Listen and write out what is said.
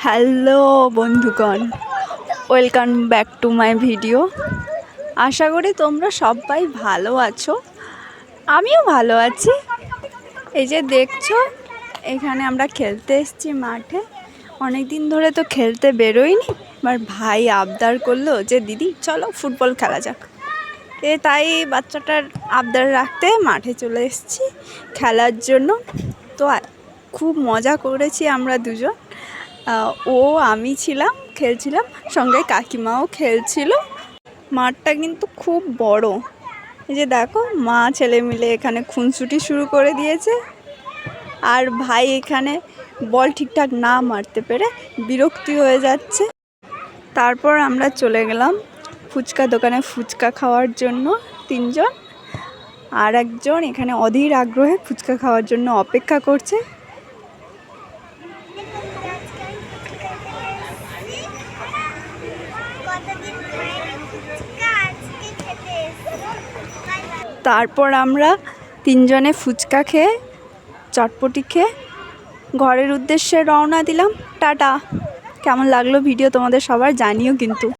Hello বন্ধুগণ, welcome back to my video. আশা করি তোমরা সবাই ভালো আছো, আমিও ভালো আছি। এই যে দেখছো, এখানে আমরা খেলতে এসেছি মাঠে। অনেক দিন ধরে তো খেলতে বেরোইনি, এবার ভাই আবদার করলো যে দিদি চলো ফুটবল খেলা যাক। তাই বাচ্চাটার আবদার রাখতে মাঠে চলে এসেছি খেলার জন্য। তো খুব মজা করেছি আমরা দুজন। ও আমি ছিলাম, খেলছিলাম, সঙ্গে কাকিমাও খেলছিল। মাঠটা কিন্তু খুব বড়। এই যে দেখো, মা ছেলে মিলে এখানে খুনসুটি শুরু করে দিয়েছে। আর ভাই এখানে বল ঠিকঠাক না মারতে পেরে বিরক্তি হয়ে যাচ্ছে। তারপর আমরা চলে গেলাম ফুচকা দোকানে ফুচকা খাওয়ার জন্য তিনজন। আর একজন এখানে অধীর আগ্রহে ফুচকা খাওয়ার জন্য অপেক্ষা করছে। তারপর আমরা তিনজনে ফুচকা খেয়ে চটপটি খেয়ে ঘরের উদ্দেশ্যে রওনা দিলাম। টাটা। কেমন লাগলো ভিডিও তোমাদের সবার জানিও কিন্তু।